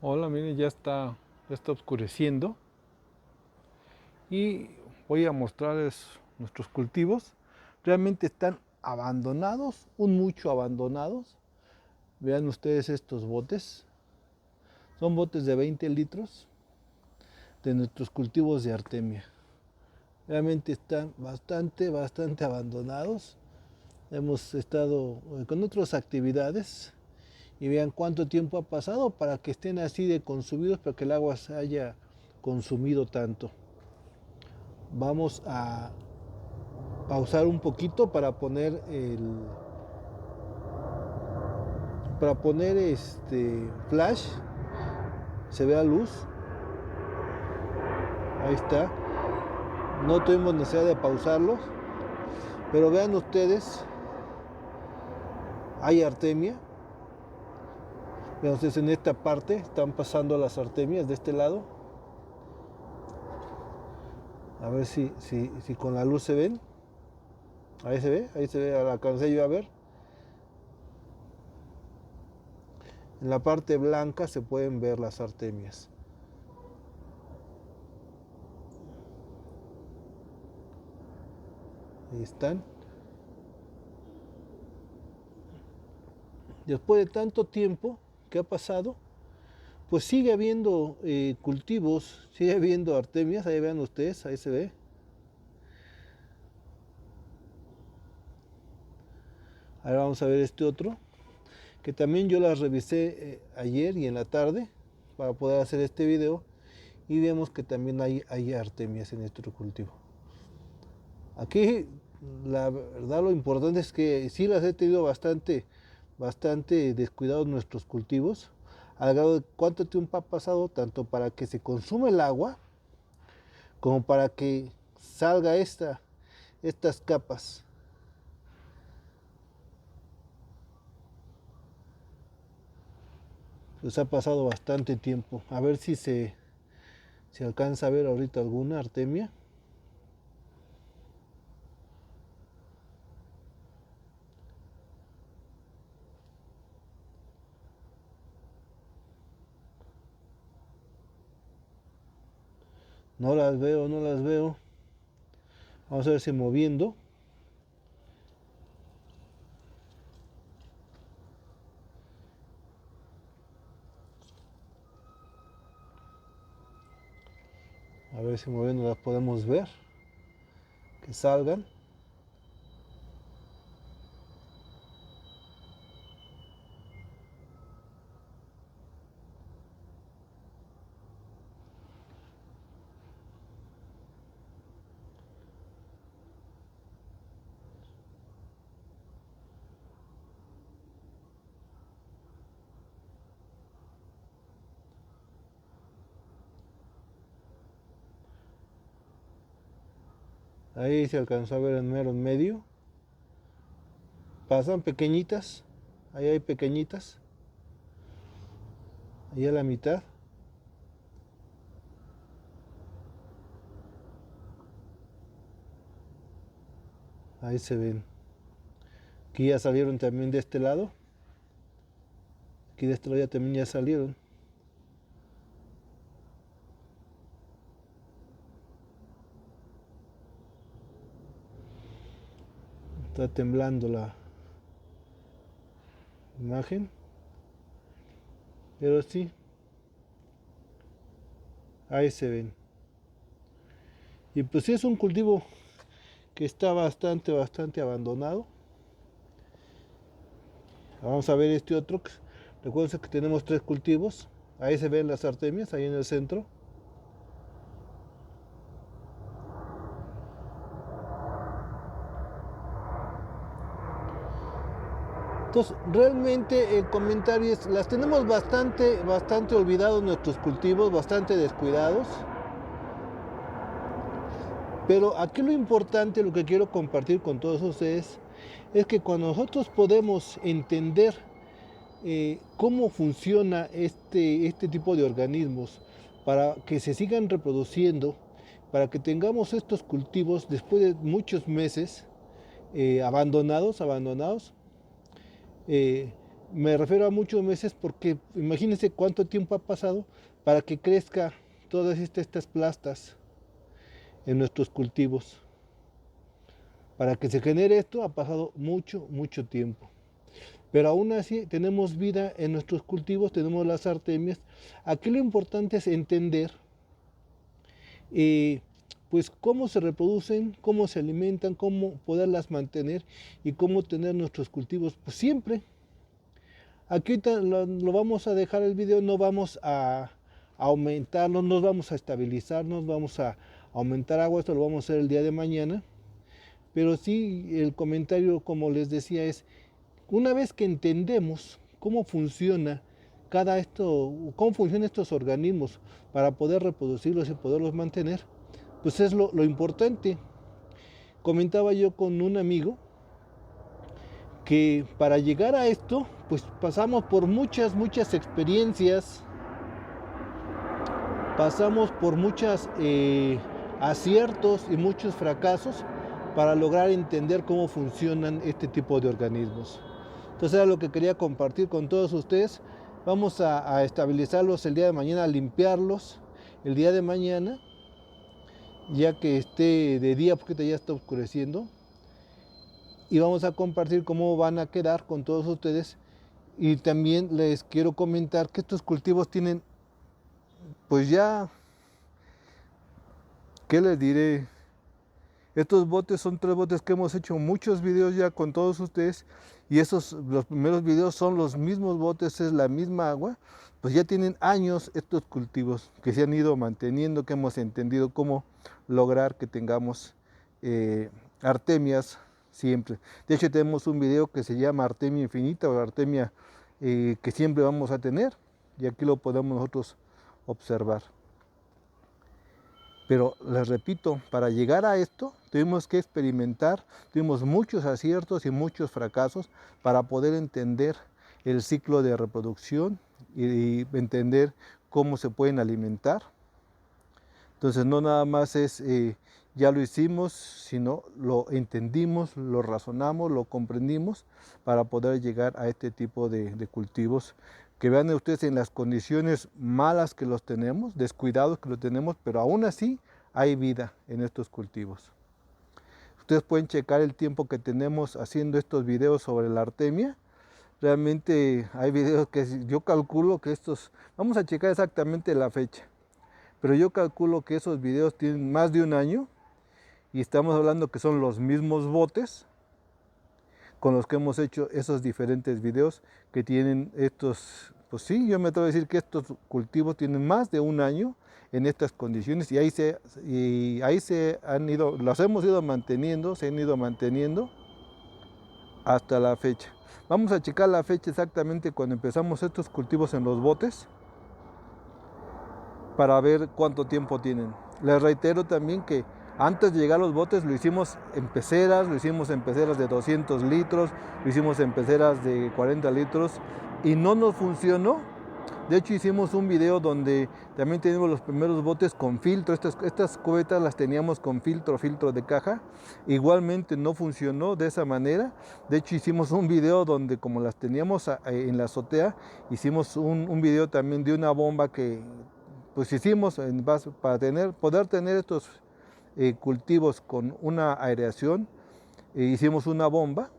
Hola, miren, ya está oscureciendo y voy a mostrarles nuestros cultivos. Realmente están abandonados, un mucho abandonados. Vean ustedes estos botes. Son botes de 20 litros de nuestros cultivos de artemia. Realmente están bastante abandonados. Hemos estado con otras actividades y vean cuánto tiempo ha pasado para que estén así de consumidos, para que el agua se haya consumido tanto. Vamos a pausar un poquito para poner este flash, se vea luz. Ahí está. No tuvimos necesidad de pausarlo, pero vean ustedes, hay artemia. Vean ustedes, en esta parte están pasando las artemias de este lado. A ver si con la luz se ven. Ahí se ve, alcancé yo a ver. En la parte blanca se pueden ver las artemias. Ahí están. Después de tanto tiempo que ha pasado, pues sigue habiendo cultivos, sigue habiendo artemias. Ahí vean ustedes, ahí se ve. Ahora vamos a ver este otro, que también yo las revisé ayer y en la tarde para poder hacer este video, y vemos que también hay artemias en este cultivo. Aquí la verdad lo importante es que sí las he tenido bastante descuidados nuestros cultivos, al grado de cuánto tiempo ha pasado tanto para que se consuma el agua como para que salga estas capas. Pues ha pasado bastante tiempo. A ver si se alcanza a ver ahorita alguna artemia. No las veo, no las veo. Vamos a ver si moviendo. A ver si moviendo las podemos ver. Que salgan. Ahí se alcanzó a ver en mero en medio. Pasan pequeñitas. Ahí hay pequeñitas. Ahí a la mitad. Ahí se ven. Aquí ya salieron también de este lado. Aquí de este lado ya también ya salieron. Está temblando la imagen. Pero sí. Ahí se ven. Y pues sí, es un cultivo que está bastante abandonado. Vamos a ver este otro. Recuerden que tenemos 3 cultivos. Ahí se ven las artemias, ahí en el centro. Entonces, realmente el comentario es, las tenemos bastante olvidados nuestros cultivos, bastante descuidados. Pero aquí lo importante, lo que quiero compartir con todos ustedes, es que cuando nosotros podemos entender cómo funciona este tipo de organismos para que se sigan reproduciendo, para que tengamos estos cultivos después de muchos meses abandonados, eh, Me refiero a muchos meses porque imagínense cuánto tiempo ha pasado para que crezca todas estas plastas en nuestros cultivos. Para que se genere esto ha pasado mucho, mucho tiempo. Pero aún así tenemos vida en nuestros cultivos, tenemos las artemias. Aquí lo importante es entender pues cómo se reproducen, cómo se alimentan, cómo poderlas mantener y cómo tener nuestros cultivos pues siempre. Aquí lo vamos a dejar el video, no vamos a aumentarlo, no vamos a estabilizar, no vamos a aumentar agua, esto lo vamos a hacer el día de mañana. Pero sí, el comentario, como les decía, es una vez que entendemos cómo funciona cómo funcionan estos organismos para poder reproducirlos y poderlos mantener, pues es lo importante. Comentaba yo con un amigo que para llegar a esto, pues pasamos por muchas experiencias, pasamos por muchos aciertos y muchos fracasos para lograr entender cómo funcionan este tipo de organismos. Entonces era lo que quería compartir con todos ustedes. Vamos a estabilizarlos el día de mañana, a limpiarlos el día de mañana, ya que esté de día porque ya está oscureciendo. Y vamos a compartir cómo van a quedar con todos ustedes. Y también les quiero comentar que estos cultivos tienen, pues ya, ¿qué les diré? Estos botes son 3 botes que hemos hecho muchos videos ya con todos ustedes, y los primeros videos son los mismos botes, es la misma agua. Pues ya tienen años estos cultivos que se han ido manteniendo, que hemos entendido cómo lograr que tengamos artemias siempre. De hecho tenemos un video que se llama Artemia Infinita o Artemia que siempre vamos a tener, y aquí lo podemos nosotros observar. Pero les repito, para llegar a esto tuvimos que experimentar, tuvimos muchos aciertos y muchos fracasos para poder entender el ciclo de reproducción y entender cómo se pueden alimentar. Entonces no nada más es ya lo hicimos, sino lo entendimos, lo razonamos, lo comprendimos para poder llegar a este tipo de cultivos. Que vean ustedes en las condiciones malas que los tenemos, descuidados que los tenemos, pero aún así hay vida en estos cultivos. Ustedes pueden checar el tiempo que tenemos haciendo estos videos sobre la artemia. Realmente hay videos que yo calculo que vamos a checar exactamente la fecha, pero yo calculo que esos videos tienen más de un año, y estamos hablando que son los mismos botes con los que hemos hecho esos diferentes videos que tienen estos, pues sí, yo me atrevo a decir que estos cultivos tienen más de un año en estas condiciones, y ahí se han ido, los hemos ido manteniendo, se han ido manteniendo hasta la fecha. Vamos a checar la fecha exactamente cuando empezamos estos cultivos en los botes para ver cuánto tiempo tienen. Les reitero también que antes de llegar a los botes lo hicimos en peceras, de 200 litros, lo hicimos en peceras de 40 litros y no nos funcionó. De hecho hicimos un video donde también tenemos los primeros botes con filtro, estas cubetas las teníamos con filtro de caja, igualmente no funcionó de esa manera. De hecho hicimos un video donde como las teníamos en la azotea, hicimos un video también de una bomba que pues hicimos para poder tener estos cultivos con una aireación. Hicimos una bomba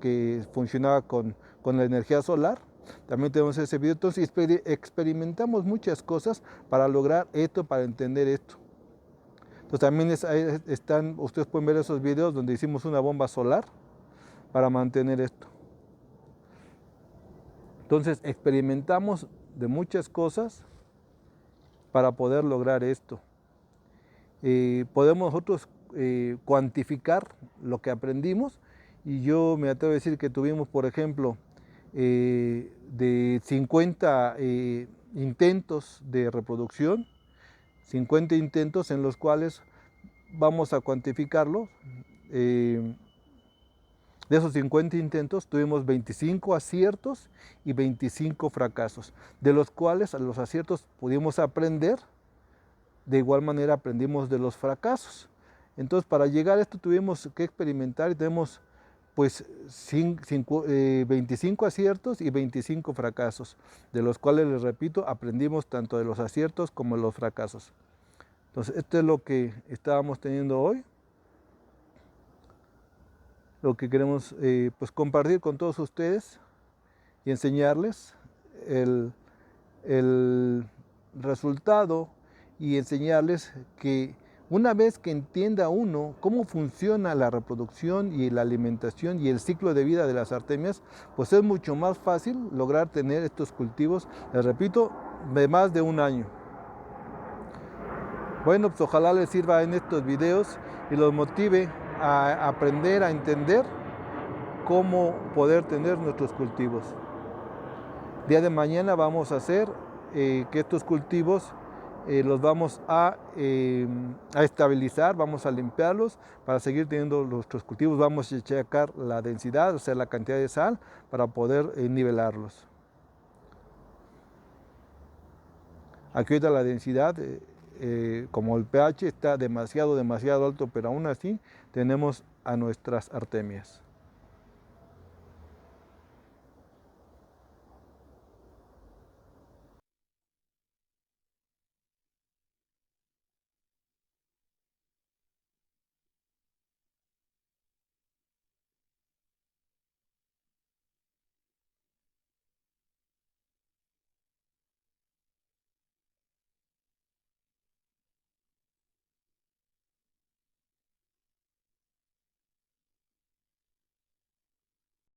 que funcionaba con la energía solar. También tenemos ese video. Entonces experimentamos muchas cosas para lograr esto, para entender esto. Entonces también ustedes pueden ver esos videos donde hicimos una bomba solar para mantener esto. Entonces experimentamos de muchas cosas para poder lograr esto. Podemos nosotros cuantificar lo que aprendimos, y yo me atrevo a decir que tuvimos, por ejemplo, de 50 intentos de reproducción, 50 intentos en los cuales vamos a cuantificarlo. De esos 50 intentos tuvimos 25 aciertos y 25 fracasos, de los cuales a los aciertos pudimos aprender. De igual manera aprendimos de los fracasos. Entonces para llegar a esto tuvimos que experimentar, y tenemos pues 25 aciertos y 25 fracasos, de los cuales, les repito, aprendimos tanto de los aciertos como de los fracasos. Entonces, esto es lo que estábamos teniendo hoy, lo que queremos pues compartir con todos ustedes y enseñarles el resultado, y enseñarles que una vez que entienda uno cómo funciona la reproducción y la alimentación y el ciclo de vida de las artemias, pues es mucho más fácil lograr tener estos cultivos, les repito, de más de un año. Bueno, pues ojalá les sirva en estos videos y los motive a aprender a entender cómo poder tener nuestros cultivos. Día de mañana vamos a hacer que estos cultivos los vamos a estabilizar, vamos a limpiarlos para seguir teniendo nuestros cultivos. Vamos a checar la densidad, o sea, la cantidad de sal, para poder nivelarlos. Aquí ahorita la densidad, como el pH está demasiado alto, pero aún así tenemos a nuestras artemias.